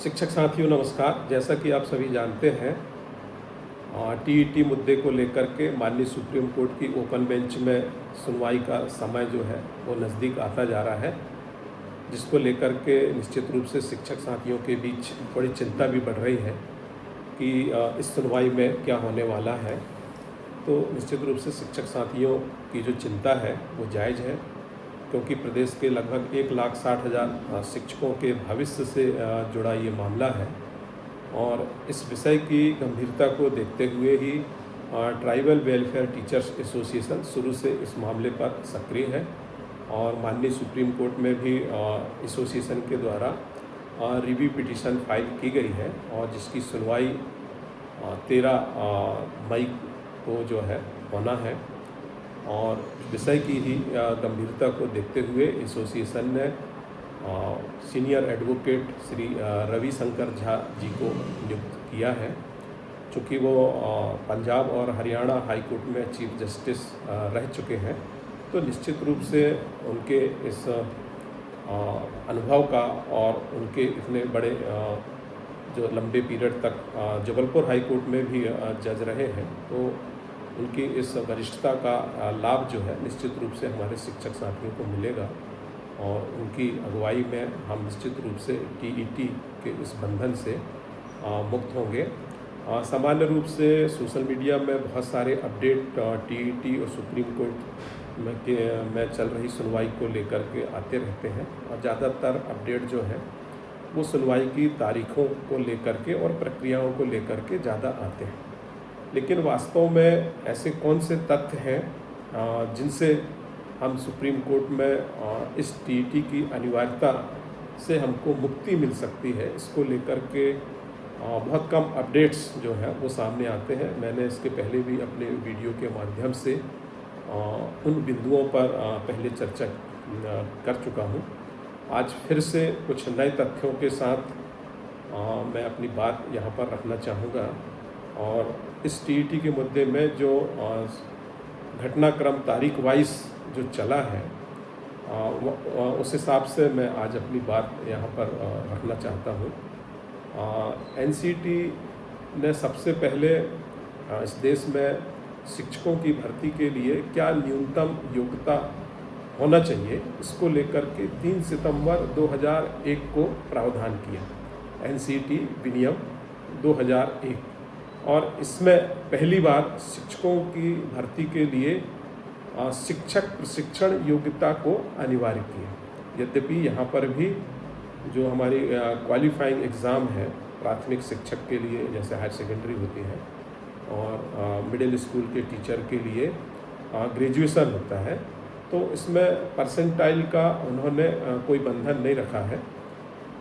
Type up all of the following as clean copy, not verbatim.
शिक्षक साथियों नमस्कार। जैसा कि आप सभी जानते हैं, टीईटी मुद्दे को लेकर के माननीय सुप्रीम कोर्ट की ओपन बेंच में सुनवाई का समय जो है वो नज़दीक आता जा रहा है, जिसको लेकर के निश्चित रूप से शिक्षक साथियों के बीच थोड़ी चिंता भी बढ़ रही है कि इस सुनवाई में क्या होने वाला है। तो निश्चित रूप से शिक्षक साथियों की जो चिंता है वो जायज़ है, क्योंकि प्रदेश के लगभग 1,60,000 शिक्षकों के भविष्य से जुड़ा ये मामला है और इस विषय की गंभीरता को देखते हुए ही ट्राइबल वेलफेयर टीचर्स एसोसिएशन शुरू से इस मामले पर सक्रिय है और माननीय सुप्रीम कोर्ट में भी एसोसिएशन के द्वारा रिव्यू पिटीशन फाइल की गई है और जिसकी सुनवाई 13 मई को जो है होना है। और विषय की ही गंभीरता को देखते हुए एसोसिएशन ने सीनियर एडवोकेट श्री रविशंकर झा जी को नियुक्त किया है, चूँकि वो पंजाब और हरियाणा हाई कोर्ट में चीफ जस्टिस रह चुके हैं। तो निश्चित रूप से उनके इस अनुभव का और उनके इतने बड़े जो लंबे पीरियड तक जबलपुर हाई कोर्ट में भी जज रहे हैं, तो उनकी इस वरिष्ठता का लाभ जो है निश्चित रूप से हमारे शिक्षक साथियों को मिलेगा और उनकी अगुवाई में हम निश्चित रूप से टीईटी के इस बंधन से मुक्त होंगे। सामान्य रूप से सोशल मीडिया में बहुत सारे अपडेट टीईटी और सुप्रीम कोर्ट में चल रही सुनवाई को लेकर के आते रहते हैं और ज़्यादातर अपडेट जो है वो सुनवाई की तारीखों को लेकर के और प्रक्रियाओं को लेकर के ज़्यादा आते हैं, लेकिन वास्तव में ऐसे कौन से तथ्य हैं जिनसे हम सुप्रीम कोर्ट में इस टीईटी की अनिवार्यता से हमको मुक्ति मिल सकती है, इसको लेकर के बहुत कम अपडेट्स जो हैं वो सामने आते हैं। मैंने इसके पहले भी अपने वीडियो के माध्यम से उन बिंदुओं पर पहले चर्चा कर चुका हूँ। आज फिर से कुछ नए तथ्यों के साथ मैं अपनी बात यहाँ पर रखना चाहूँगा और इस टीईटी के मुद्दे में जो घटनाक्रम तारीख वाइज जो चला है उस हिसाब से मैं आज अपनी बात यहाँ पर रखना चाहता हूँ। एनसीटी ने सबसे पहले इस देश में शिक्षकों की भर्ती के लिए क्या न्यूनतम योग्यता होना चाहिए, इसको लेकर के 3 सितंबर 2001 को प्रावधान किया, एनसीटी विनियम 2001, और इसमें पहली बार शिक्षकों की भर्ती के लिए शिक्षक प्रशिक्षण योग्यता को अनिवार्य किया। यद्यपि यहाँ पर भी जो हमारी क्वालिफाइंग एग्ज़ाम है प्राथमिक शिक्षक के लिए, जैसे हायर सेकेंडरी होती है, और मिडिल स्कूल के टीचर के लिए ग्रेजुएशन होता है, तो इसमें परसेंटाइल का उन्होंने कोई बंधन नहीं रखा है,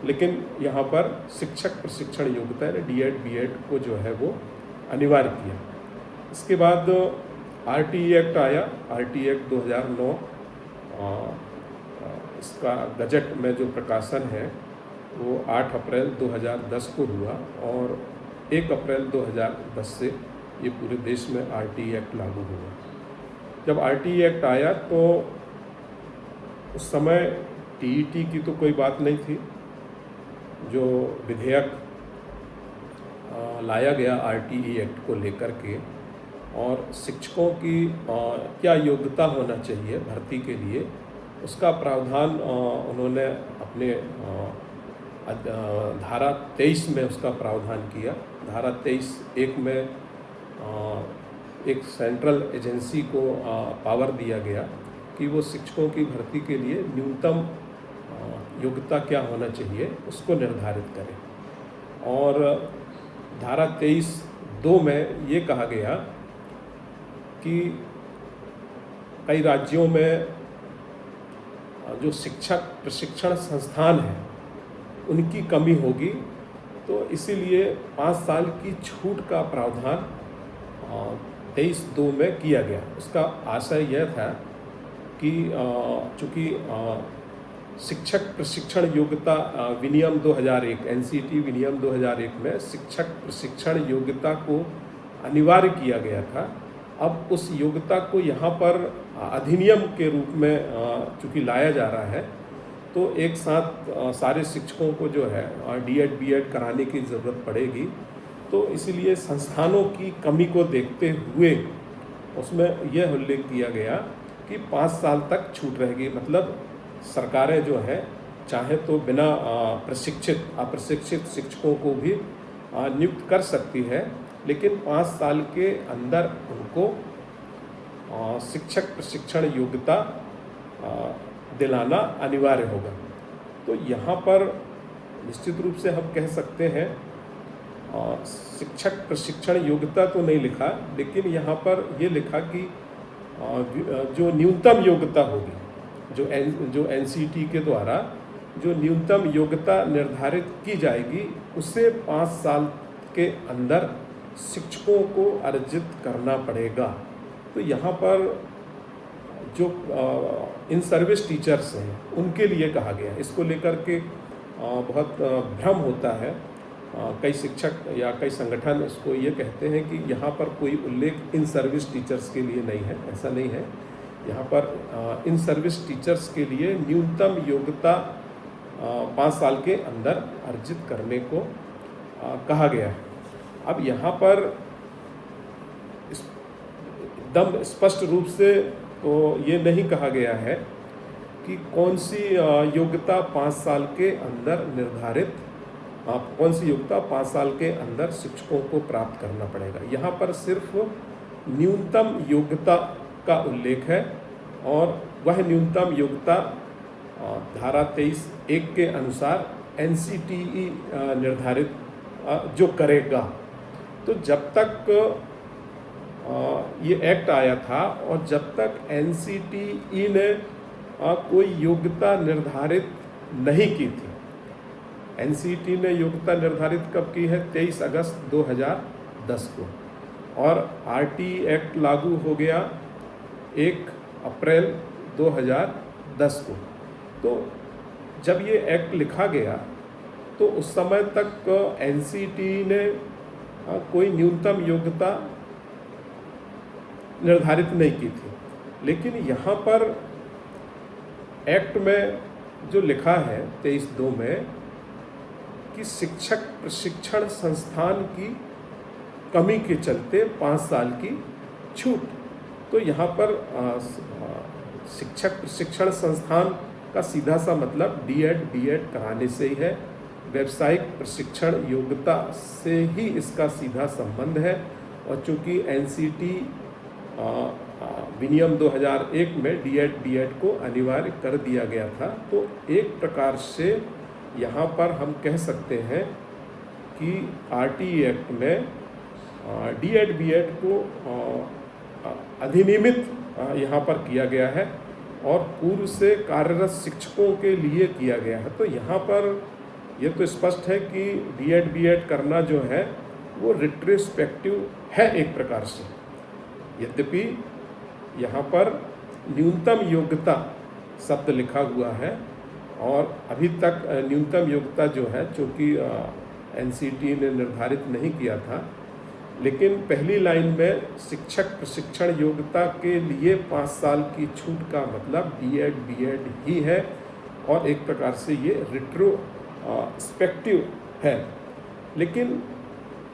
लेकिन यहाँ पर शिक्षक प्रशिक्षण योग्यता यानी डीएड बीएड को जो है वो अनिवार्य किया। इसके बाद आरटीई एक्ट आया, आरटीई एक्ट 2009, इसका गजट में जो प्रकाशन है वो 8 अप्रैल 2010 को हुआ और 1 अप्रैल 2010 से ये पूरे देश में आरटीई एक्ट लागू हुआ। जब आरटीई एक्ट आया तो उस समय टीईटी की तो कोई बात नहीं थी। जो विधेयक लाया गया आरटीई एक्ट को लेकर के और शिक्षकों की क्या योग्यता होना चाहिए भर्ती के लिए, उसका प्रावधान उन्होंने अपने धारा 23 में उसका प्रावधान किया। धारा 23(1) में एक सेंट्रल एजेंसी को पावर दिया गया कि वो शिक्षकों की भर्ती के लिए न्यूनतम योग्यता क्या होना चाहिए उसको निर्धारित करें। और धारा 23(2) में ये कहा गया कि कई राज्यों में जो शिक्षक प्रशिक्षण संस्थान हैं उनकी कमी होगी, तो इसीलिए 5 साल की छूट का प्रावधान 23(2) में किया गया। उसका आशय यह था कि चूँकि शिक्षक प्रशिक्षण योग्यता विनियम 2001 एनसीटी विनियम 2001 में शिक्षक प्रशिक्षण योग्यता को अनिवार्य किया गया था, अब उस योग्यता को यहाँ पर अधिनियम के रूप में चूँकि लाया जा रहा है, तो एक साथ सारे शिक्षकों को जो है डीएड बीएड कराने की ज़रूरत पड़ेगी। तो इसीलिए संस्थानों की कमी को देखते हुए उसमें यह उल्लेख किया गया कि 5 साल तक छूट रहेगी। मतलब सरकारें जो है चाहे तो बिना अप्रशिक्षित शिक्षकों को भी नियुक्त कर सकती है, लेकिन 5 साल के अंदर उनको शिक्षक प्रशिक्षण योग्यता दिलाना अनिवार्य होगा। तो यहाँ पर निश्चित रूप से हम कह सकते हैं शिक्षक प्रशिक्षण योग्यता तो नहीं लिखा, लेकिन यहाँ पर ये लिखा कि जो न्यूनतम योग्यता होगी, जो एनसीटी के द्वारा जो न्यूनतम योग्यता निर्धारित की जाएगी, उससे 5 साल के अंदर शिक्षकों को अर्जित करना पड़ेगा। तो यहाँ पर जो इन सर्विस टीचर्स हैं उनके लिए कहा गया। इसको लेकर के बहुत भ्रम होता है। कई शिक्षक या कई संगठन इसको ये कहते हैं कि यहाँ पर कोई उल्लेख इन सर्विस टीचर्स के लिए नहीं है। ऐसा नहीं है। यहाँ पर इन सर्विस टीचर्स के लिए न्यूनतम योग्यता 5 साल के अंदर अर्जित करने को कहा गया है। अब यहाँ पर एकदम स्पष्ट रूप से तो ये नहीं कहा गया है कि कौन सी योग्यता 5 साल के अंदर निर्धारित कौन सी योग्यता 5 साल के अंदर शिक्षकों को प्राप्त करना पड़ेगा। यहाँ पर सिर्फ न्यूनतम योग्यता का उल्लेख है और वह न्यूनतम योग्यता धारा 23(1) के अनुसार एनसीटीई निर्धारित जो करेगा। तो जब तक ये एक्ट आया था और जब तक एनसीटीई ने कोई योग्यता निर्धारित नहीं की थी, एनसीटी ने योग्यता निर्धारित कब की है? 23 अगस्त 2010 को, और आरटी एक्ट लागू हो गया 1 अप्रैल 2010 को। तो जब ये एक्ट लिखा गया तो उस समय तक एनसीटी ने कोई न्यूनतम योग्यता निर्धारित नहीं की थी। लेकिन यहाँ पर एक्ट में जो लिखा है 23(2) में कि शिक्षक प्रशिक्षण संस्थान की कमी के चलते 5 साल की छूट। तो यहाँ पर शिक्षक प्रशिक्षण संस्थान का सीधा सा मतलब डीएड बीएड कराने से ही है। व्यावसायिक प्रशिक्षण योग्यता से ही इसका सीधा संबंध है। और चूँकि एनसीटी विनियम 2001 में डीएड बीएड को अनिवार्य कर दिया गया था, तो एक प्रकार से यहाँ पर हम कह सकते हैं कि आरटी एक्ट में डीएड बीएड को अधिनियमित यहाँ पर किया गया है और पूर्व से कार्यरत शिक्षकों के लिए किया गया है। तो यहाँ पर यह तो स्पष्ट है कि डीएड बीएड करना जो है वो रिट्रोस्पेक्टिव है एक प्रकार से। यद्यपि यहाँ पर न्यूनतम योग्यता शब्द लिखा हुआ है और अभी तक न्यूनतम योग्यता जो है, चूँकि एनसीटी ने निर्धारित नहीं किया था, लेकिन पहली लाइन में शिक्षक प्रशिक्षण योग्यता के लिए 5 साल की छूट का मतलब डीएड बीएड ही है और एक प्रकार से ये रिट्रोस्पेक्टिव है। लेकिन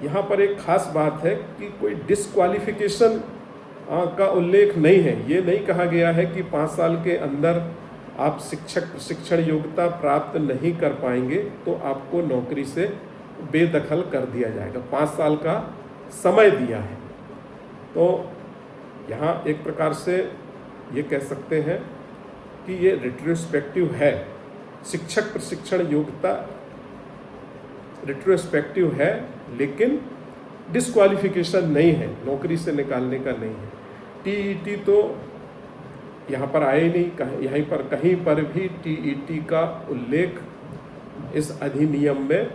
यहाँ पर एक खास बात है कि कोई डिस्क्वालिफिकेशन का उल्लेख नहीं है। ये नहीं कहा गया है कि 5 साल के अंदर आप शिक्षक प्रशिक्षण योग्यता प्राप्त नहीं कर पाएंगे तो आपको नौकरी से बेदखल कर दिया जाएगा। 5 साल का समय दिया है। तो यहाँ एक प्रकार से ये कह सकते हैं कि ये रिट्रोस्पेक्टिव है। शिक्षक प्रशिक्षण योग्यता रिट्रोस्पेक्टिव है, लेकिन डिस्क्वालिफिकेशन नहीं है, नौकरी से निकालने का नहीं है। टीईटी तो यहाँ पर आए नहीं, यहीं पर कहीं पर भी टीईटी का उल्लेख इस अधिनियम में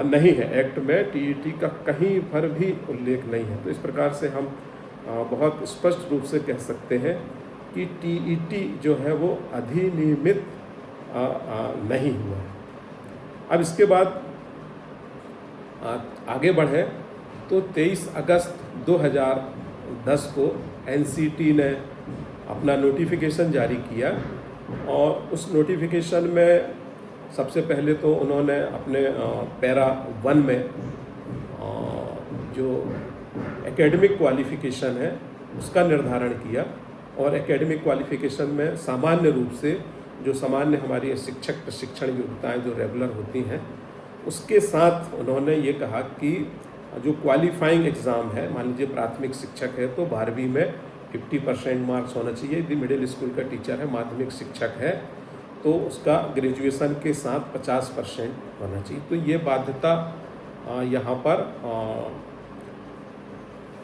नहीं है। एक्ट में टीईटी का कहीं पर भी उल्लेख नहीं है। तो इस प्रकार से हम बहुत स्पष्ट रूप से कह सकते हैं कि टीईटी जो है वो अधिनियमित नहीं हुआ है। अब इसके बाद आगे बढ़े तो 23 अगस्त 2010 को एनसीटी ने अपना नोटिफिकेशन जारी किया और उस नोटिफिकेशन में सबसे पहले तो उन्होंने अपने पैरा 1 में जो एकेडमिक क्वालिफ़िकेशन है उसका निर्धारण किया, और एकेडमिक क्वालिफ़िकेशन में सामान्य रूप से जो सामान्य हमारी शिक्षक प्रशिक्षण योग्यताएं जो रेगुलर होती हैं उसके साथ उन्होंने ये कहा कि जो क्वालिफाइंग एग्ज़ाम है, मान लीजिए प्राथमिक शिक्षक है तो 12वीं में 50% मार्क्स होना चाहिए, यदि मिडिल स्कूल का टीचर है, माध्यमिक शिक्षक है तो उसका ग्रेजुएशन के साथ 50% होना चाहिए। तो ये बाध्यता यहाँ पर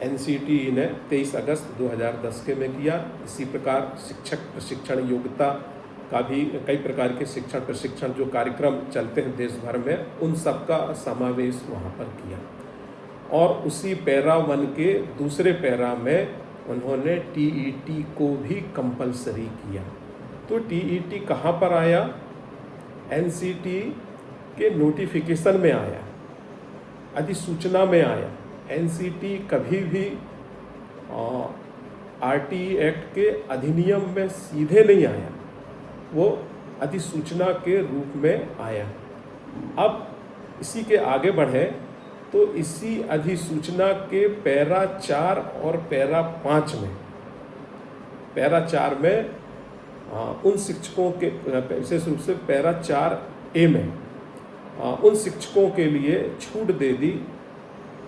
NCT ने 23 अगस्त 2010 के में किया। इसी प्रकार शिक्षक प्रशिक्षण योग्यता का भी कई प्रकार के शिक्षण प्रशिक्षण जो कार्यक्रम चलते हैं देश भर में, उन सब का समावेश वहाँ पर किया। और उसी पैरा 1 के दूसरे पैरा में उन्होंने TET को भी कंपलसरी किया। तो TET कहाँ पर आया? NCT के नोटिफिकेशन में आया, अधिसूचना में आया। NCT कभी भी RTE एक्ट के अधिनियम में सीधे नहीं आया, वो अधिसूचना के रूप में आया। अब इसी के आगे बढ़े तो इसी अधिसूचना के पैरा 4 और पैरा 5 में, पैरा 4 में उन शिक्षकों के, विशेष रूप से पैरा 4A में उन शिक्षकों के लिए छूट दे दी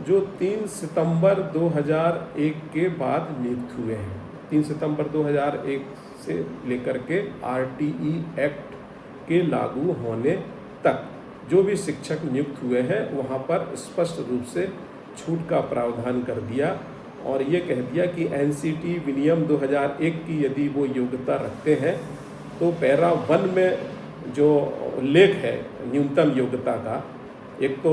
जो 3 सितंबर 2001 के बाद नियुक्त हुए हैं। 3 सितंबर 2001 से लेकर के RTE एक्ट के लागू होने तक जो भी शिक्षक नियुक्त हुए हैं वहाँ पर स्पष्ट रूप से छूट का प्रावधान कर दिया, और ये कह दिया कि NCT विनियम 2001 की यदि वो योग्यता रखते हैं तो पैरा 1 में जो उल्लेख है न्यूनतम योग्यता का, एक तो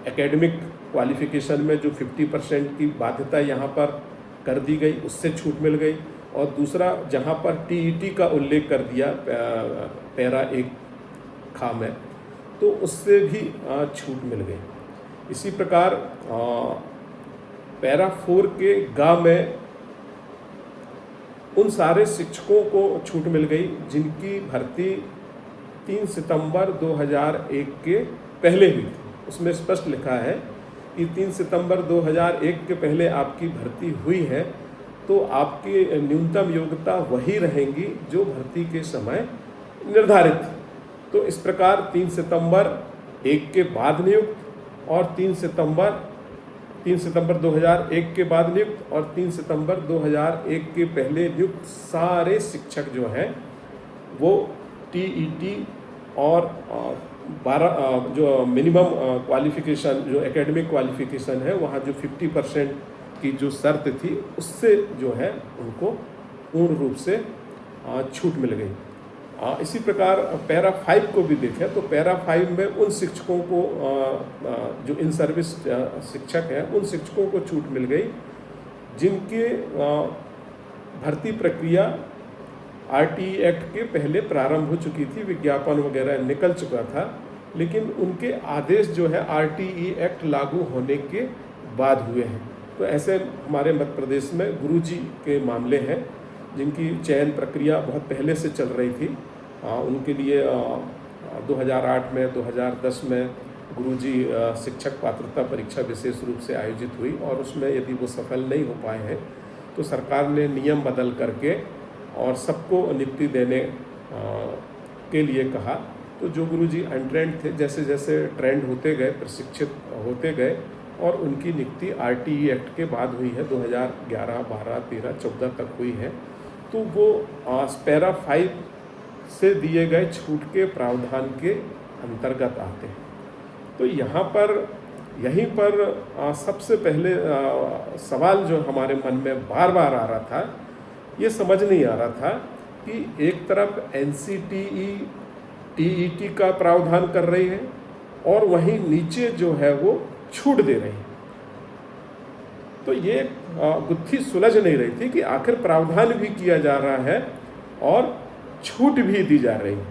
एकेडमिक क्वालिफिकेशन में जो 50% की बाध्यता यहाँ पर कर दी गई, उससे छूट मिल गई, और दूसरा जहाँ पर TET का उल्लेख कर दिया पैरा 1 खा में, तो उससे भी छूट मिल गई। इसी प्रकार पैरा 4 के गा में उन सारे शिक्षकों को छूट मिल गई जिनकी भर्ती 3 सितंबर 2001 के पहले हुई थी। उसमें स्पष्ट लिखा है कि 3 सितंबर 2001 के पहले आपकी भर्ती हुई है तो आपकी न्यूनतम योग्यता वही रहेंगी जो भर्ती के समय निर्धारित थी। तो इस प्रकार 3 सितंबर 1 के बाद नियुक्त और 3 सितंबर 2001 के बाद नियुक्त और 3 सितंबर 2001 के पहले नियुक्त सारे शिक्षक जो हैं वो TET और 12 जो मिनिमम क्वालिफिकेशन जो एकेडमिक क्वालिफिकेशन है वहाँ जो 50% की जो शर्त थी उससे जो है उनको पूर्ण रूप से छूट मिल गई। इसी प्रकार पैरा 5 को भी देखें तो पैरा 5 में उन शिक्षकों को जो इन सर्विस शिक्षक हैं उन शिक्षकों को छूट मिल गई जिनके भर्ती प्रक्रिया RTE एक्ट के पहले प्रारंभ हो चुकी थी, विज्ञापन वगैरह निकल चुका था, लेकिन उनके आदेश जो है RTE एक्ट लागू होने के बाद हुए हैं। तो ऐसे हमारे मध्य प्रदेश में गुरुजी के मामले हैं जिनकी चयन प्रक्रिया बहुत पहले से चल रही थी। उनके लिए 2008 में 2010 में गुरुजी शिक्षक पात्रता परीक्षा विशेष रूप से आयोजित हुई और उसमें यदि वो सफल नहीं हो पाए हैं तो सरकार ने नियम बदल करके और सबको नियुक्ति देने के लिए कहा। तो जो गुरुजी अनट्रेंड थे जैसे जैसे ट्रेंड होते गए, प्रशिक्षित होते गए और उनकी नियुक्ति RTE एक्ट के बाद हुई है, 2011, 12, 13, 14 तक हुई है। तो वो पैरा 5 से दिए गए छूट के प्रावधान के अंतर्गत आते हैं। तो यहाँ पर यहीं पर सबसे पहले सवाल जो हमारे मन में बार बार आ रहा था, ये समझ नहीं आ रहा था कि एक तरफ NCTE TET का प्रावधान कर रही है और वहीं नीचे जो है वो छूट दे रही है। तो ये गुत्थी सुलझ नहीं रही थी कि आखिर प्रावधान भी किया जा रहा है और छूट भी दी जा रही है।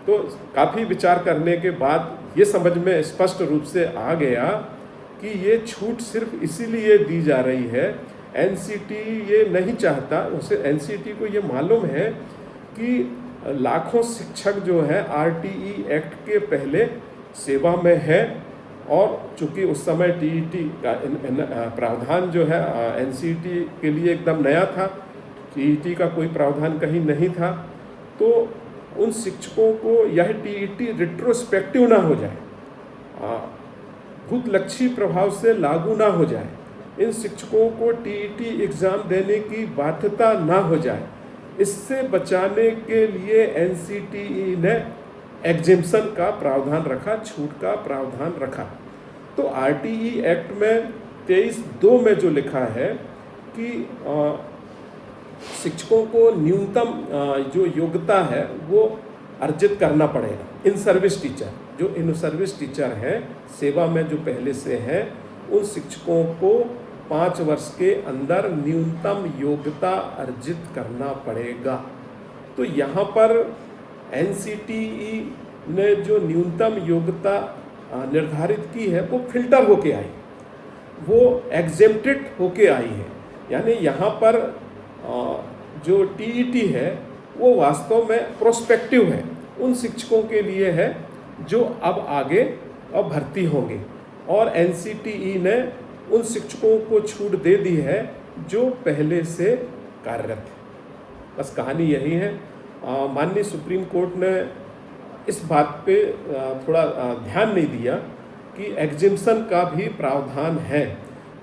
तो काफ़ी विचार करने के बाद ये समझ में स्पष्ट रूप से आ गया कि ये छूट सिर्फ इसीलिए दी जा रही है, NCT ये नहीं चाहता, उसे NCT को ये मालूम है कि लाखों शिक्षक जो हैं आरटीई एक्ट के पहले सेवा में हैं, और चूँकि उस समय टीईटी का प्रावधान जो है एनसीईटी के लिए एकदम नया था, टीईटी का कोई प्रावधान कहीं नहीं था, तो उन शिक्षकों को यह टीईटी रिट्रोस्पेक्टिव ना हो जाए, भूतलक्षी प्रभाव से लागू ना हो जाए, इन शिक्षकों को टीईटी एग्ज़ाम देने की बाध्यता ना हो जाए, इससे बचाने के लिए एनसीटीई ने एग्जेम्पशन का प्रावधान रखा, छूट का प्रावधान रखा। तो आरटीई एक्ट में 23(2) में जो लिखा है कि शिक्षकों को न्यूनतम जो योग्यता है वो अर्जित करना पड़ेगा। इन सर्विस टीचर, जो इन सर्विस टीचर हैं, सेवा में जो पहले से हैं, उन शिक्षकों को 5 वर्ष के अंदर न्यूनतम योग्यता अर्जित करना पड़ेगा। तो यहाँ पर एनसीटीई ने जो न्यूनतम योग्यता निर्धारित की है वो फिल्टर होके आई, वो एग्जेम्प्टेड होके आई है। यानी यहाँ पर जो टीईटी है वो वास्तव में प्रोस्पेक्टिव है, उन शिक्षकों के लिए है जो अब आगे भर्ती होंगे, और एनसीटीई ने उन शिक्षकों को छूट दे दी है जो पहले से कार्यरत है। बस कहानी यही है। माननीय सुप्रीम कोर्ट ने इस बात पे थोड़ा ध्यान नहीं दिया कि एग्जेम्पशन का भी प्रावधान है,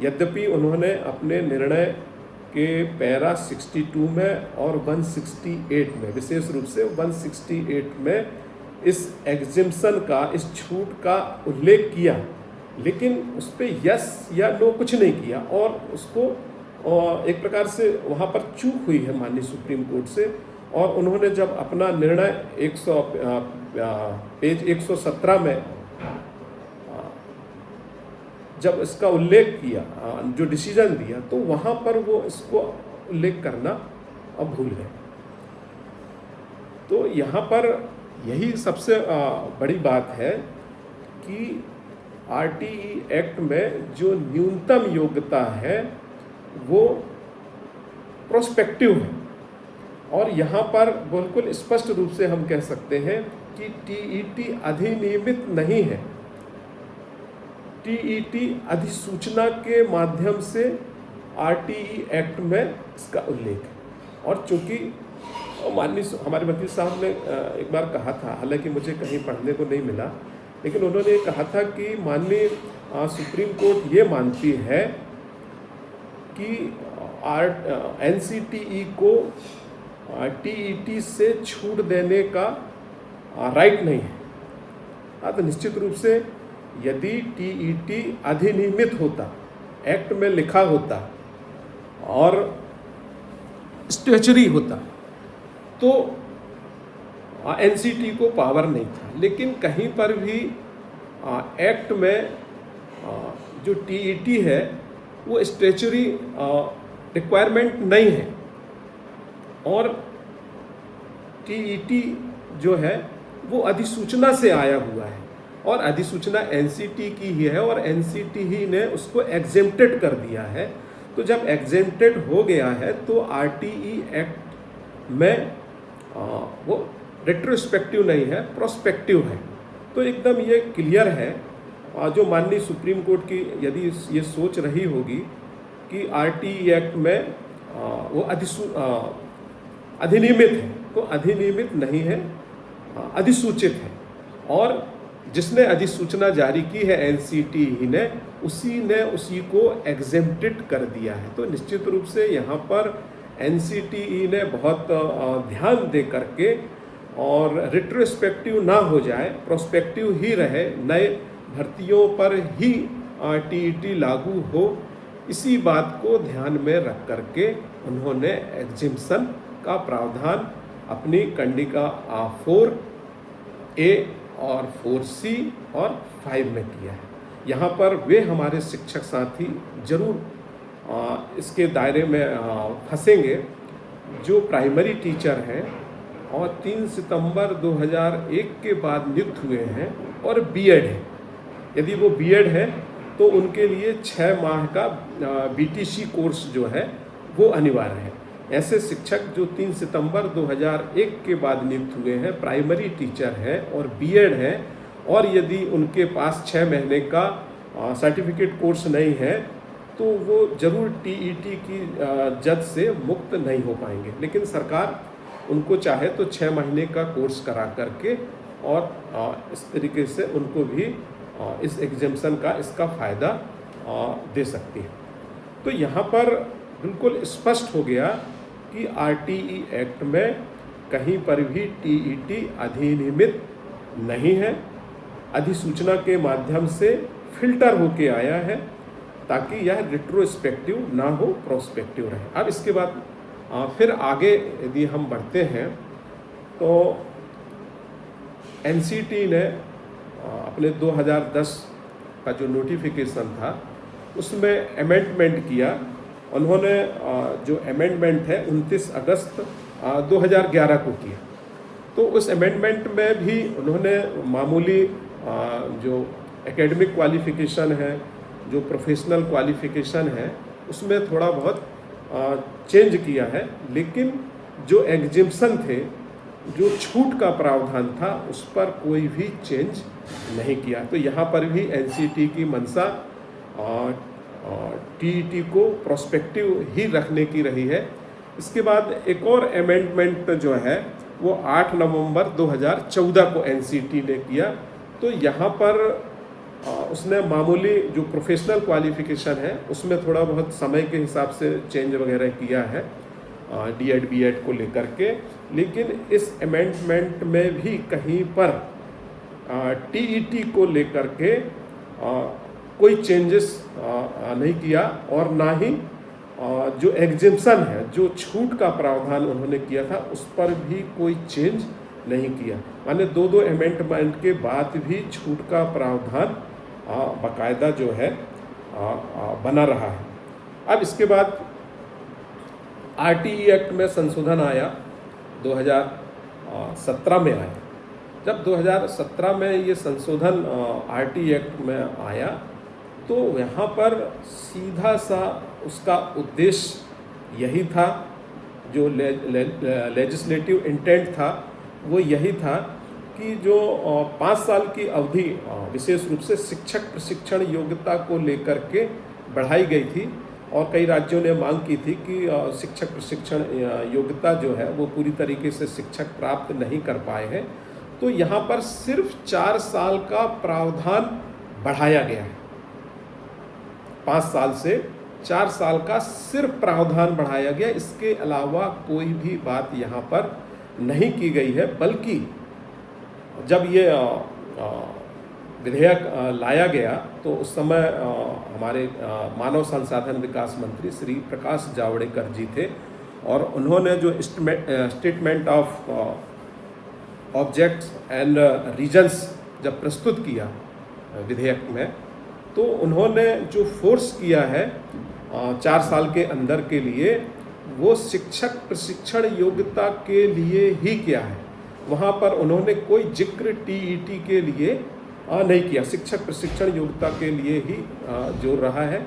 यद्यपि उन्होंने अपने निर्णय के पैरा 62 में और 168 में, विशेष रूप से 168 में इस एग्जेम्पशन का, इस छूट का उल्लेख किया, लेकिन उस पर यस या नो कुछ नहीं किया, और उसको एक प्रकार से वहाँ पर चूक हुई है माननीय सुप्रीम कोर्ट से। और उन्होंने जब अपना निर्णय पेज 117 में जब इसका उल्लेख किया, जो डिसीजन दिया, तो वहाँ पर वो इसको उल्लेख करना अब भूल गए। तो यहाँ पर यही सबसे बड़ी बात है कि आरटीई एक्ट में जो न्यूनतम योग्यता है वो प्रोस्पेक्टिव है, और यहाँ पर बिल्कुल स्पष्ट रूप से हम कह सकते हैं कि टीईटी अधिनियमित नहीं है। टीईटी अधिसूचना के माध्यम से आरटीई एक्ट में इसका उल्लेख है। और चूँकि माननीय हमारे वकील साहब ने एक बार कहा था, हालांकि मुझे कहीं पढ़ने को नहीं मिला, लेकिन उन्होंने कहा था कि माननीय सुप्रीम कोर्ट ये मानती है कि एनसीटीई को टीईटी से छूट देने का राइट नहीं है। तो निश्चित रूप से यदि टीईटी अधिनियमित होता, एक्ट में लिखा होता और स्टैच्यूटरी होता, तो एनसीटी को पावर नहीं था। लेकिन कहीं पर भी एक्ट में जो टीईटी है वो स्टैच्यूटरी रिक्वायरमेंट नहीं है, और टीईटी जो है वो अधिसूचना से आया हुआ है, और अधिसूचना एनसीटी की ही है, और एनसीटी ही ने उसको एग्जेम्प्टेड कर दिया है। तो जब एग्जेम्प्टेड हो गया है तो आरटीई एक्ट में वो रेट्रोस्पेक्टिव नहीं है, प्रोस्पेक्टिव है। तो एकदम ये क्लियर है। जो माननीय सुप्रीम कोर्ट की यदि ये सोच रही होगी कि आरटीई एक्ट में वो अधिनियमित है, तो अधिनियमित नहीं है, अधिसूचित है, और जिसने अधिसूचना जारी की है एनसीटीई ने, उसी को एग्जेम्प्टेड कर दिया है। तो निश्चित रूप से यहाँ पर एनसीटीई ने बहुत ध्यान दे करके, और रिट्रोस्पेक्टिव ना हो जाए, प्रोस्पेक्टिव ही रहे, नए भर्तियों पर ही टीईटी लागू हो, इसी बात को ध्यान में रख करके उन्होंने एग्जेम्पशन का प्रावधान अपनी कंडिका 4A और 4C और 5 में किया है। यहाँ पर वे हमारे शिक्षक साथी जरूर इसके दायरे में फंसेंगे जो प्राइमरी टीचर हैं और 3 सितंबर 2001 के बाद नियुक्त हुए हैं और बीएड है। यदि वो बीएड है तो उनके लिए 6 माह का बीटीसी कोर्स जो है वो अनिवार्य है। ऐसे शिक्षक जो 3 सितंबर 2001 के बाद नियुक्त हुए हैं, प्राइमरी टीचर हैं और बीएड हैं, और यदि उनके पास 6 महीने का सर्टिफिकेट कोर्स नहीं है तो वो जरूर टीईटी की जद से मुक्त नहीं हो पाएंगे। लेकिन सरकार उनको चाहे तो 6 महीने का कोर्स करा करके और इस तरीके से उनको भी इस एग्जेम्पशन का इसका फ़ायदा दे सकती है। तो यहाँ पर बिल्कुल स्पष्ट हो गया कि आरटीई एक्ट में कहीं पर भी टीईटी अधिनियमित नहीं है, अधिसूचना के माध्यम से फिल्टर होके आया है ताकि यह रिट्रोस्पेक्टिव ना हो, प्रोस्पेक्टिव रहे। अब इसके बाद फिर आगे यदि हम बढ़ते हैं तो एनसीटी ने अपने 2010 का जो नोटिफिकेशन था उसमें अमेंडमेंट किया। उन्होंने जो अमेंडमेंट है 29 अगस्त 2011 को किया। तो उस अमेंडमेंट में भी उन्होंने मामूली जो एकेडमिक क्वालिफ़िकेशन है, जो प्रोफेशनल क्वालिफ़िकेशन है, उसमें थोड़ा बहुत चेंज किया है। लेकिन जो एग्जेम्पशन थे, जो छूट का प्रावधान था, उस पर कोई भी चेंज नहीं किया। तो यहाँ पर भी एनसीटी की मंशा टीईटी को प्रोस्पेक्टिव ही रखने की रही है। इसके बाद एक और अमेंडमेंट जो है वो 8 नवंबर 2014 को एनसीटी ने किया। तो यहाँ पर उसने मामूली जो प्रोफेशनल क्वालिफ़िकेशन है उसमें थोड़ा बहुत समय के हिसाब से चेंज वगैरह किया है डीएड बीएड को लेकर के। लेकिन इस अमेंडमेंट में भी कहीं पर टीईटी को लेकर के कोई चेंजेस नहीं किया, और ना ही जो एग्जेम्पशन है, जो छूट का प्रावधान उन्होंने किया था, उस पर भी कोई चेंज नहीं किया। माने दो अमेंडमेंट के बाद भी छूट का प्रावधान बाकायदा जो है बना रहा है। अब इसके बाद आरटीई एक्ट में संशोधन आया, 2017 में आया। जब 2017 में ये संशोधन आरटीई एक्ट में आया तो यहाँ पर सीधा सा उसका उद्देश्य यही था, जो लेजिस्लेटिव इंटेंट था वो यही था कि जो 5 साल की अवधि विशेष रूप से शिक्षक प्रशिक्षण योग्यता को लेकर के बढ़ाई गई थी, और कई राज्यों ने मांग की थी कि शिक्षक प्रशिक्षण योग्यता जो है वो पूरी तरीके से शिक्षक प्राप्त नहीं कर पाए हैं। तो यहाँ पर सिर्फ 4 साल का प्रावधान बढ़ाया गया है। 5 साल से 4 साल का सिर्फ प्रावधान बढ़ाया गया, इसके अलावा कोई भी बात यहाँ पर नहीं की गई है। बल्कि जब ये विधेयक लाया गया तो उस समय हमारे मानव संसाधन विकास मंत्री श्री प्रकाश जावड़ेकर जी थे, और उन्होंने जो statement of objects and reasons जब प्रस्तुत किया विधेयक में, तो उन्होंने जो फोर्स किया है 4 साल के अंदर के लिए, वो शिक्षक प्रशिक्षण योग्यता के लिए ही किया है। वहाँ पर उन्होंने कोई जिक्र टीईटी के लिए नहीं किया, शिक्षक प्रशिक्षण योग्यता के लिए ही जोर रहा है।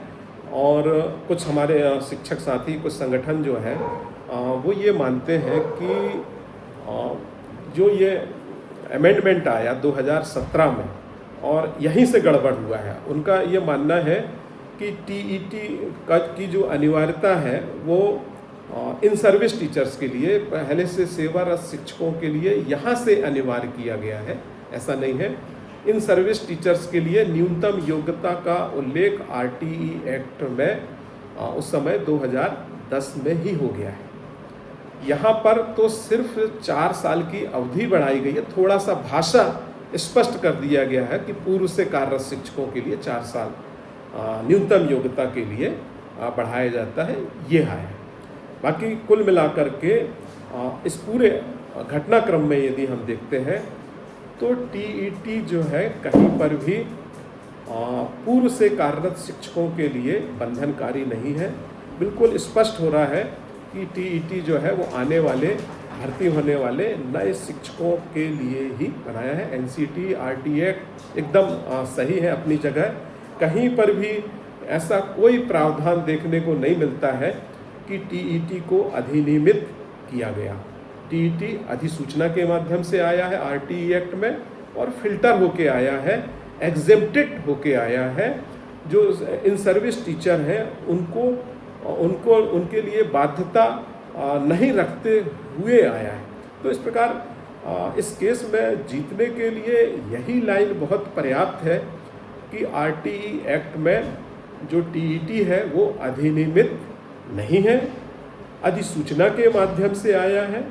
और कुछ हमारे शिक्षक साथी, कुछ संगठन जो है वो ये मानते हैं कि जो ये अमेंडमेंट आया 2017 में और यहीं से गड़बड़ हुआ है। उनका ये मानना है कि टीईटी की जो अनिवार्यता है वो इन सर्विस टीचर्स के लिए, पहले से सेवारत शिक्षकों के लिए यहाँ से अनिवार्य किया गया है। ऐसा नहीं है। इन सर्विस टीचर्स के लिए न्यूनतम योग्यता का उल्लेख आरटीई एक्ट में उस समय 2010 में ही हो गया है। यहाँ पर तो सिर्फ 4 साल की अवधि बढ़ाई गई है, थोड़ा सा भाषा स्पष्ट कर दिया गया है कि पूर्व से कार्यरत शिक्षकों के लिए 4 साल न्यूनतम योग्यता के लिए बढ़ाया जाता है, ये है। बाकी कुल मिलाकर के इस पूरे घटनाक्रम में यदि हम देखते हैं तो टीईटी जो है कहीं पर भी पूर्व से कार्यरत शिक्षकों के लिए बंधनकारी नहीं है। बिल्कुल स्पष्ट हो रहा है कि टीईटी जो है वो आने वाले भर्ती होने वाले नए शिक्षकों के लिए ही बनाया है। एनसीटी आरटीई एक्ट एकदम सही है अपनी जगह। कहीं पर भी ऐसा कोई प्रावधान देखने को नहीं मिलता है कि टीईटी को अधिनियमित किया गया। टीईटी अधिसूचना के माध्यम से आया है आरटीई एक्ट में, और फिल्टर होके आया है, एग्जेम्प्टेड होके आया है। जो इन सर्विस टीचर हैं उनको उनके लिए बाध्यता नहीं रखते हुए आया है। तो इस प्रकार इस केस में जीतने के लिए यही लाइन बहुत पर्याप्त है कि आरटीई एक्ट में जो टीईटी है वो अधिनियमित नहीं है, अधिसूचना के माध्यम से आया है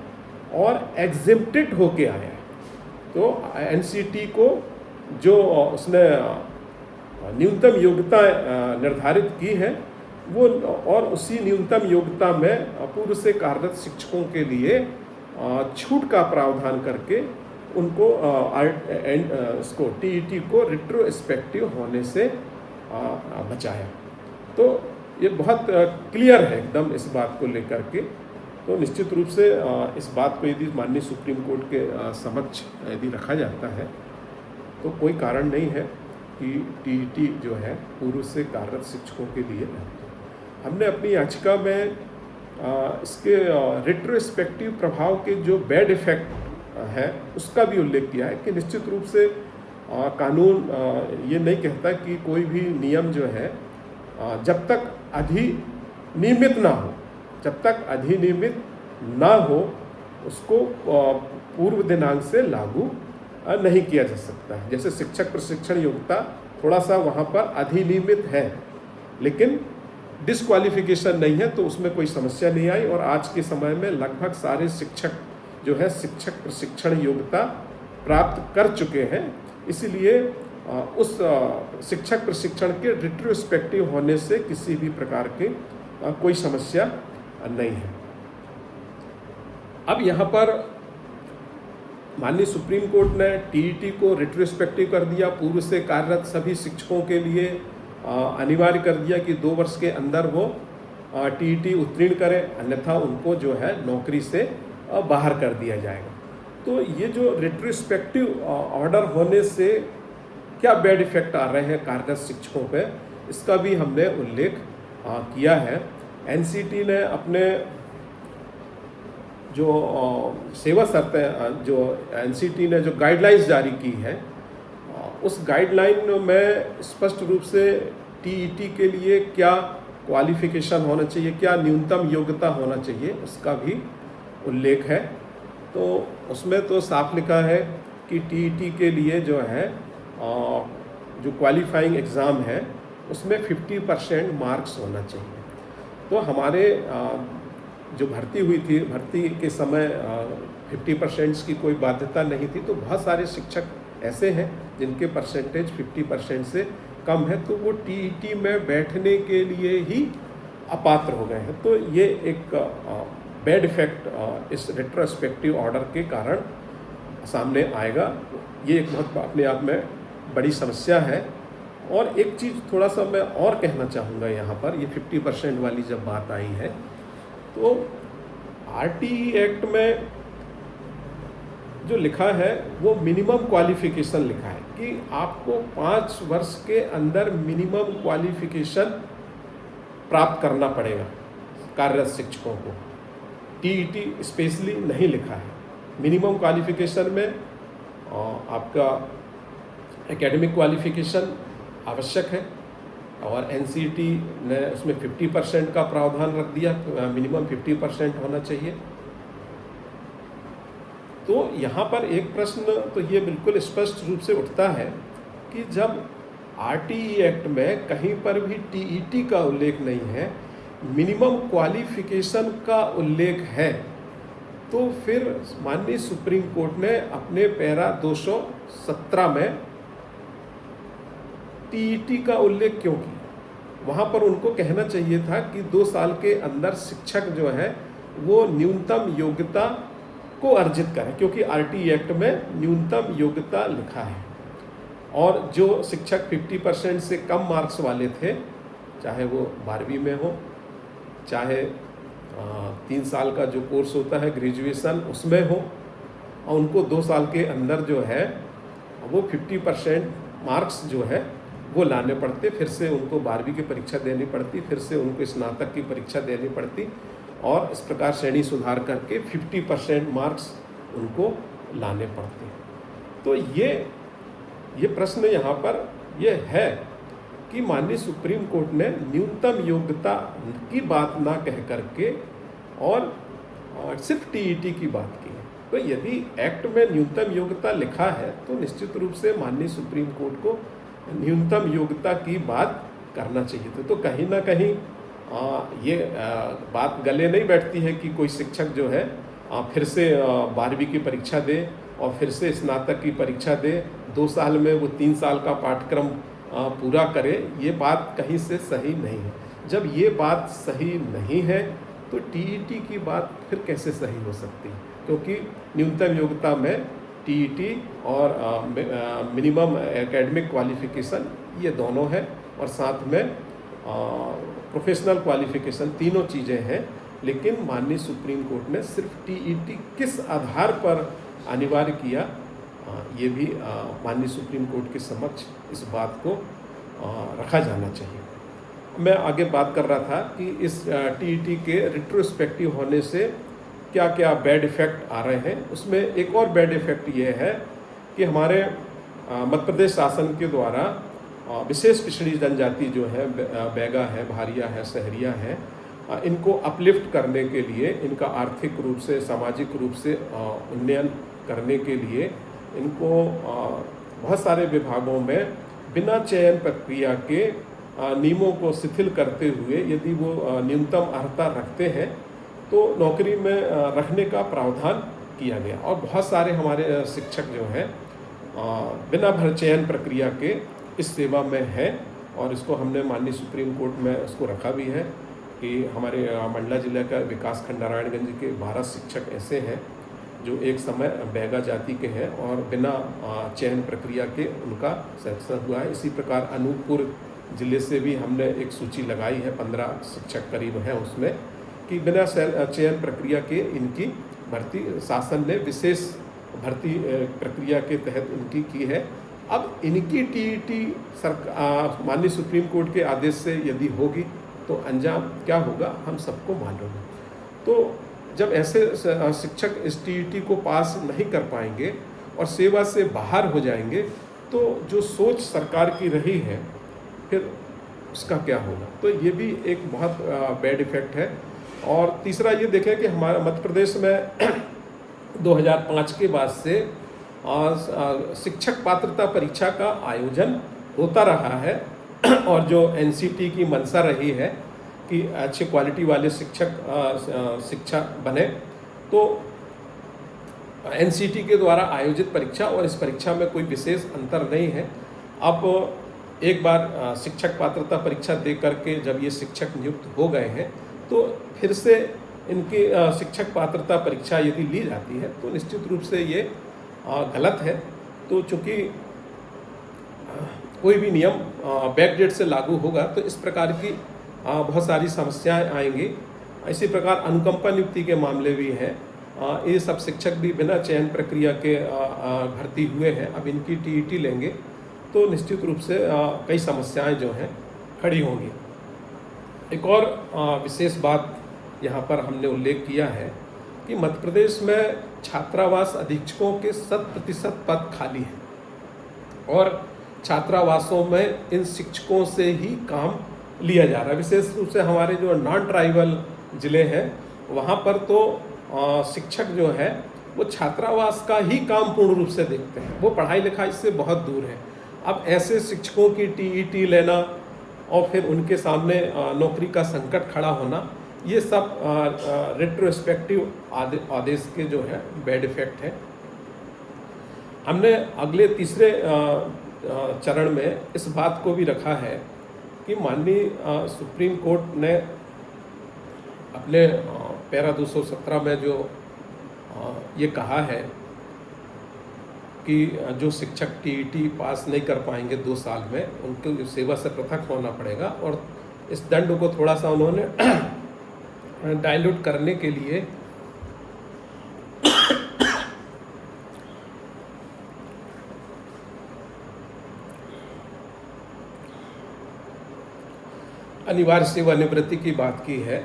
और एग्जेम्प्टेड होके आया है। तो एनसीटी को जो उसने न्यूनतम योग्यता निर्धारित की है वो, और उसी न्यूनतम योग्यता में पूर्व से कार्यरत शिक्षकों के लिए छूट का प्रावधान करके उनको इसको टीईटी को रिट्रोस्पेक्टिव होने से बचाया। तो ये बहुत क्लियर है एकदम इस बात को लेकर के। तो निश्चित रूप से इस बात को यदि माननीय सुप्रीम कोर्ट के समक्ष यदि रखा जाता है तो कोई कारण नहीं है कि टीईटी जो है पूर्व से कार्यरत शिक्षकों के लिए नहीं। हमने अपनी याचिका में इसके रिट्रोस्पेक्टिव प्रभाव के जो बैड इफेक्ट है उसका भी उल्लेख किया है कि निश्चित रूप से कानून ये नहीं कहता कि कोई भी नियम जो है जब तक अधिनियमित ना हो उसको पूर्व दिनांक से लागू नहीं किया जा सकता है। जैसे शिक्षक प्रशिक्षण योग्यता थोड़ा सा वहाँ पर अधिनियमित है लेकिन डिस्क्वालिफिकेशन नहीं है, तो उसमें कोई समस्या नहीं आई। और आज के समय में लगभग सारे शिक्षक जो है शिक्षक प्रशिक्षण योग्यता प्राप्त कर चुके हैं, इसलिए उस शिक्षक प्रशिक्षण के रिट्रोस्पेक्टिव होने से किसी भी प्रकार के कोई समस्या नहीं है। अब यहाँ पर माननीय सुप्रीम कोर्ट ने टीईटी को रिट्रोस्पेक्टिव कर दिया, पूर्व से कार्यरत सभी शिक्षकों के लिए अनिवार्य कर दिया कि 2 वर्ष के अंदर वो टीईटी उत्तीर्ण करें, अन्यथा उनको जो है नौकरी से बाहर कर दिया जाएगा। तो ये जो रिट्रोस्पेक्टिव ऑर्डर होने से क्या बैड इफेक्ट आ रहे हैं कार्यरत शिक्षकों पे, इसका भी हमने उल्लेख किया है। एनसीटी ने अपने जो सेवा शर्तें जो एनसीटी ने जो गाइडलाइंस जारी की है उस गाइडलाइन में स्पष्ट रूप से टीईटी के लिए क्या क्वालिफिकेशन होना चाहिए, क्या न्यूनतम योग्यता होना चाहिए, उसका भी उल्लेख है। तो उसमें तो साफ लिखा है कि टीईटी के लिए जो है जो क्वालिफाइंग एग्ज़ाम है उसमें 50% मार्क्स होना चाहिए। तो हमारे जो भर्ती हुई थी, भर्ती के समय 50% की कोई बाध्यता नहीं थी, तो बहुत सारे शिक्षक ऐसे हैं जिनके परसेंटेज 50% से कम है, तो वो टीईटी में बैठने के लिए ही अपात्र हो गए हैं। तो ये एक बैड इफेक्ट इस रेट्रोस्पेक्टिव ऑर्डर के कारण सामने आएगा। ये एक बहुत अपने आप में बड़ी समस्या है। और एक चीज़ थोड़ा सा मैं और कहना चाहूँगा यहाँ पर, ये 50% वाली जब बात आई है तो आरटीई एक्ट में जो लिखा है वो मिनिमम क्वालिफिकेशन लिखा है कि आपको 5 वर्ष के अंदर मिनिमम क्वालिफिकेशन प्राप्त करना पड़ेगा कार्यरत शिक्षकों को। टीईटी स्पेशली नहीं लिखा है। मिनिमम क्वालिफिकेशन में आपका एकेडमिक क्वालिफिकेशन आवश्यक है और एनसीटी ने उसमें 50% का प्रावधान रख दिया, मिनिमम 50% होना चाहिए। तो यहाँ पर एक प्रश्न तो ये बिल्कुल स्पष्ट रूप से उठता है कि जब आरटीई एक्ट में कहीं पर भी टीईटी का उल्लेख नहीं है, मिनिमम क्वालिफिकेशन का उल्लेख है, तो फिर माननीय सुप्रीम कोर्ट ने अपने पैरा 217 में टीईटी का उल्लेख क्यों किया? वहाँ पर उनको कहना चाहिए था कि 2 साल के अंदर शिक्षक जो है वो न्यूनतम योग्यता को अर्जित करें, क्योंकि आरटीई एक्ट में न्यूनतम योग्यता लिखा है। और जो शिक्षक 50% से कम मार्क्स वाले थे, चाहे वो 12वीं में हो, चाहे 3 साल का जो कोर्स होता है ग्रेजुएशन उसमें हो, और उनको 2 साल के अंदर जो है वो 50% मार्क्स जो है वो लाने पड़ते, फिर से उनको 12वीं की परीक्षा देनी पड़ती, फिर से उनको स्नातक की परीक्षा देनी पड़ती, और इस प्रकार श्रेणी सुधार करके 50% मार्क्स उनको लाने पड़ते हैं। तो ये प्रश्न यहाँ पर ये है कि माननीय सुप्रीम कोर्ट ने न्यूनतम योग्यता की बात ना कह करके और सिर्फ टीईटी की बात की है। तो यदि एक्ट में न्यूनतम योग्यता लिखा है तो निश्चित रूप से माननीय सुप्रीम कोर्ट को न्यूनतम योग्यता की बात करना चाहिए था। तो कहीं ना कहीं ये बात गले नहीं बैठती है कि कोई शिक्षक जो है फिर से 12वीं की परीक्षा दे और फिर से स्नातक की परीक्षा दे, 2 साल में वो 3 साल का पाठ्यक्रम पूरा करे। ये बात कहीं से सही नहीं है। जब ये बात सही नहीं है तो टीईटी की बात फिर कैसे सही हो सकती है, क्योंकि न्यूनतम योग्यता में टीईटी और मिनिमम एकेडमिक क्वालिफिकेशन ये दोनों है, और साथ में प्रोफेशनल क्वालिफिकेशन, तीनों चीज़ें हैं। लेकिन माननीय सुप्रीम कोर्ट ने सिर्फ टीईटी किस आधार पर अनिवार्य किया, ये भी माननीय सुप्रीम कोर्ट के समक्ष इस बात को रखा जाना चाहिए। मैं आगे बात कर रहा था कि इस टीईटी के रिट्रोस्पेक्टिव होने से क्या क्या बैड इफ़ेक्ट आ रहे हैं। उसमें एक और बैड इफ़ेक्ट ये है कि हमारे मध्य प्रदेश शासन के द्वारा विशेष पिछड़ी जनजाति जो है, बैगा है, भारिया है, सहरिया है, इनको अपलिफ्ट करने के लिए, इनका आर्थिक रूप से, सामाजिक रूप से उन्नयन करने के लिए इनको बहुत सारे विभागों में बिना चयन प्रक्रिया के नियमों को शिथिल करते हुए यदि वो न्यूनतम अर्हता रखते हैं तो नौकरी में रखने का प्रावधान किया गया। और बहुत सारे हमारे शिक्षक जो हैं बिना भर चयन प्रक्रिया के इस सेवा में है, और इसको हमने माननीय सुप्रीम कोर्ट में उसको रखा भी है कि हमारे मंडला जिले का विकास खंड नारायणगंज के 12 शिक्षक ऐसे हैं जो एक समय बैगा जाति के हैं और बिना चयन प्रक्रिया के उनका सिलेक्शन हुआ है। इसी प्रकार अनूपपुर जिले से भी हमने एक सूची लगाई है, 15 शिक्षक करीब हैं उसमें, कि बिना चयन प्रक्रिया के इनकी भर्ती शासन ने विशेष भर्ती प्रक्रिया के तहत इनकी की है। अब इनकी टीईटी माननीय सुप्रीम कोर्ट के आदेश से यदि होगी तो अंजाम क्या होगा हम सबको मालूम है। तो जब ऐसे शिक्षक इस टीईटी को पास नहीं कर पाएंगे और सेवा से बाहर हो जाएंगे तो जो सोच सरकार की रही है फिर उसका क्या होगा। तो ये भी एक बहुत बैड इफ़ेक्ट है। और तीसरा ये देखें कि हमारा मध्य प्रदेश में 2005 के बाद से शिक्षक पात्रता परीक्षा का आयोजन होता रहा है, और जो एनसीटी की मंशा रही है कि अच्छे क्वालिटी वाले शिक्षा बने, तो एनसीटी के द्वारा आयोजित परीक्षा और इस परीक्षा में कोई विशेष अंतर नहीं है। अब एक बार शिक्षक पात्रता परीक्षा दे करके जब ये शिक्षक नियुक्त हो गए हैं तो फिर से इनकी शिक्षक पात्रता परीक्षा यदि ली जाती है तो निश्चित रूप से ये गलत है। तो चूँकि कोई भी नियम बैकडेट से लागू होगा तो इस प्रकार की बहुत सारी समस्याएं आएंगी। इसी प्रकार अनुकंपा नियुक्ति के मामले भी हैं। ये सब शिक्षक भी बिना चयन प्रक्रिया के भर्ती हुए हैं। अब इनकी टीईटी लेंगे तो निश्चित रूप से कई समस्याएं जो हैं खड़ी होंगी। एक और विशेष बात यहाँ पर हमने उल्लेख किया है कि मध्य प्रदेश में छात्रावास अधीक्षकों के 100% पद खाली हैं और छात्रावासों में इन शिक्षकों से ही काम लिया जा रहा है। विशेष रूप से हमारे जो नॉन ट्राइबल ज़िले हैं वहाँ पर तो शिक्षक जो है वो छात्रावास का ही काम पूर्ण रूप से देखते हैं, वो पढ़ाई लिखाई से बहुत दूर है। अब ऐसे शिक्षकों की टीईटी लेना और फिर उनके सामने नौकरी का संकट खड़ा होना, ये सब रेट्रोस्पेक्टिव आदेश के जो है बैड इफ़ेक्ट है। हमने अगले तीसरे चरण में इस बात को भी रखा है कि माननीय सुप्रीम कोर्ट ने अपने पैरा 217 में जो ये कहा है कि जो शिक्षक टीईटी पास नहीं कर पाएंगे 2 साल में उनको सेवा से पृथक होना पड़ेगा, और इस दंड को थोड़ा सा उन्होंने डाइल्यूट करने के लिए अनिवार्य सेवानिवृत्ति की बात की है,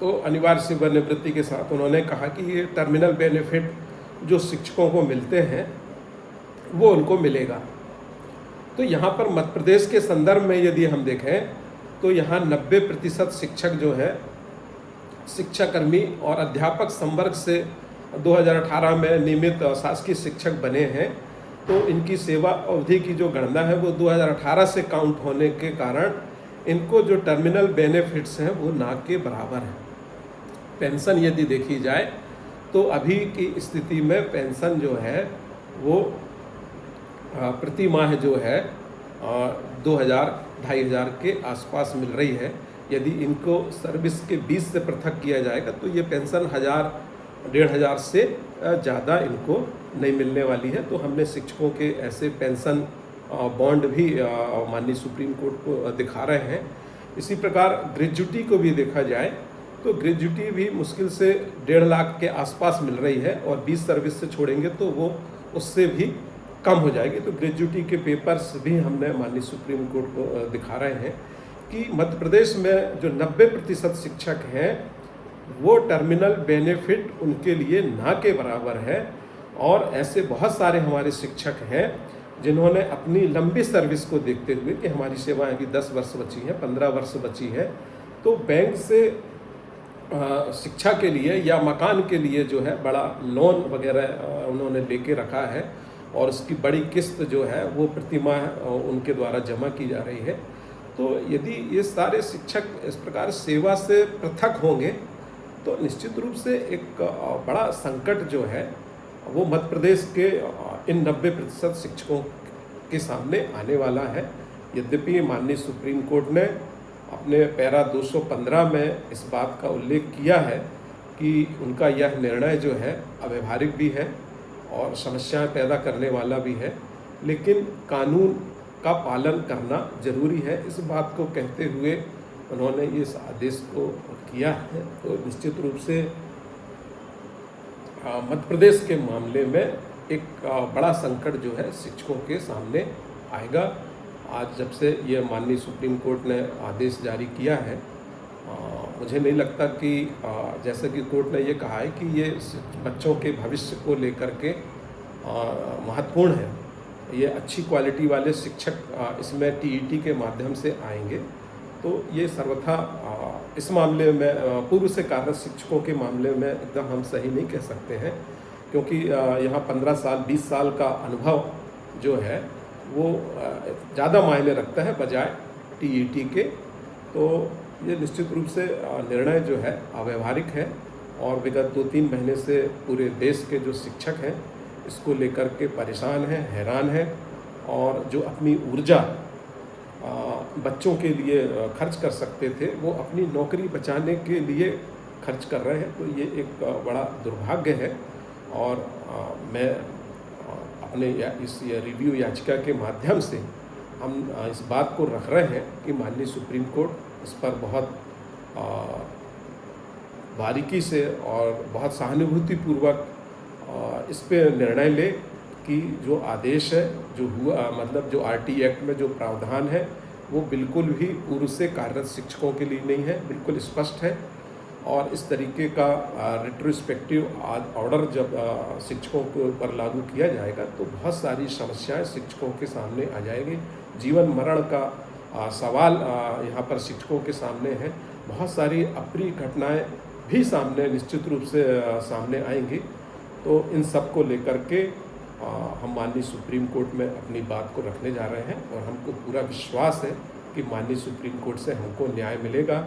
तो अनिवार्य सेवानिवृत्ति के साथ उन्होंने कहा कि ये टर्मिनल बेनिफिट जो शिक्षकों को मिलते हैं वो उनको मिलेगा। तो यहाँ पर मध्य प्रदेश के संदर्भ में यदि हम देखें तो यहाँ 90% शिक्षक जो है शिक्षाकर्मी और अध्यापक संवर्ग से 2018 में नियमित शासकीय शिक्षक बने हैं। तो इनकी सेवा अवधि की जो गणना है वो 2018 से काउंट होने के कारण इनको जो टर्मिनल बेनिफिट्स हैं वो ना के बराबर हैं। पेंशन यदि देखी जाए तो अभी की स्थिति में पेंशन जो है वो प्रति माह जो है 2,000-2,500 के आसपास मिल रही है। यदि इनको सर्विस के 20 से पृथक किया जाएगा तो ये पेंशन 1,000-1,500 से ज़्यादा इनको नहीं मिलने वाली है। तो हमने शिक्षकों के ऐसे पेंशन बॉन्ड भी माननीय सुप्रीम कोर्ट को दिखा रहे हैं। इसी प्रकार ग्रेजुटी को भी देखा जाए तो ग्रेजुटी भी मुश्किल से 1.5 लाख के आसपास मिल रही है और 20 सर्विस से छोड़ेंगे तो वो उससे भी कम हो जाएगी। तो ग्रेजुटी के पेपर्स भी हमने माननीय सुप्रीम कोर्ट को दिखा रहे हैं कि मध्य प्रदेश में जो 90% शिक्षक हैं वो टर्मिनल बेनिफिट उनके लिए ना के बराबर है। और ऐसे बहुत सारे हमारे शिक्षक हैं जिन्होंने अपनी लंबी सर्विस को देखते हुए कि हमारी सेवाएं अभी 10 वर्ष बची हैं, 15 वर्ष बची है, तो बैंक से शिक्षा के लिए या मकान के लिए जो है बड़ा लोन वगैरह उन्होंने लेके रखा है और उसकी बड़ी किस्त जो है वो प्रति माह उनके द्वारा जमा की जा रही है। तो यदि ये सारे शिक्षक इस प्रकार सेवा से पृथक होंगे तो निश्चित रूप से एक बड़ा संकट जो है वो मध्य प्रदेश के इन 90% शिक्षकों के सामने आने वाला है। यद्यपि माननीय सुप्रीम कोर्ट ने अपने पैरा 215 में इस बात का उल्लेख किया है कि उनका यह निर्णय जो है अव्यावहारिक भी है और समस्याएं पैदा करने वाला भी है, लेकिन कानून का पालन करना जरूरी है। इस बात को कहते हुए उन्होंने इस आदेश को किया है। तो निश्चित रूप से मध्य प्रदेश के मामले में एक बड़ा संकट जो है शिक्षकों के सामने आएगा। आज जब से ये माननीय सुप्रीम कोर्ट ने आदेश जारी किया है, मुझे नहीं लगता कि जैसे कि कोर्ट ने ये कहा है कि ये बच्चों के भविष्य को लेकर के महत्वपूर्ण है, ये अच्छी क्वालिटी वाले शिक्षक इसमें टीईटी के माध्यम से आएंगे। तो ये सर्वथा इस मामले में पूर्व से कार्यरत शिक्षकों के मामले में एकदम हम सही नहीं कह सकते हैं, क्योंकि यहाँ 15 साल 20 साल का अनुभव जो है वो ज़्यादा मायने रखता है बजाय टीईटी के। तो ये निश्चित रूप से निर्णय जो है अव्यावहारिक है और विगत 2-3 महीने से पूरे देश के जो शिक्षक हैं इसको लेकर के परेशान हैं, हैरान हैं और जो अपनी ऊर्जा बच्चों के लिए खर्च कर सकते थे वो अपनी नौकरी बचाने के लिए खर्च कर रहे हैं। तो ये एक बड़ा दुर्भाग्य है और मैं अपने इस रिव्यू याचिका के माध्यम से हम इस बात को रख रहे हैं कि माननीय सुप्रीम कोर्ट इस पर बहुत बारीकी से और बहुत सहानुभूतिपूर्वक इस पे निर्णय ले कि जो आदेश है जो हुआ, मतलब जो आरटी एक्ट में जो प्रावधान है वो बिल्कुल भी पूर्व से कार्यरत शिक्षकों के लिए नहीं है, बिल्कुल स्पष्ट है। और इस तरीके का रिट्रोस्पेक्टिव ऑर्डर जब शिक्षकों के ऊपर लागू किया जाएगा तो बहुत सारी समस्याएं शिक्षकों के सामने आ जाएंगी। जीवन मरण का सवाल यहाँ पर शिक्षकों के सामने है। बहुत सारी अप्रिय घटनाएं भी सामने निश्चित रूप से सामने आएंगी। तो इन सब को लेकर के हम माननीय सुप्रीम कोर्ट में अपनी बात को रखने जा रहे हैं और हमको पूरा विश्वास है कि माननीय सुप्रीम कोर्ट से हमको न्याय मिलेगा।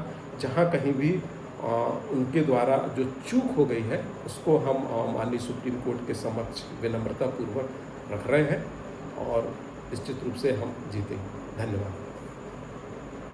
जहाँ कहीं भी उनके द्वारा जो चूक हो गई है उसको हम माननीय सुप्रीम कोर्ट के समक्ष विनम्रतापूर्वक रख रहे हैं और निश्चित रूप से हम जीतेंगे। धन्यवाद।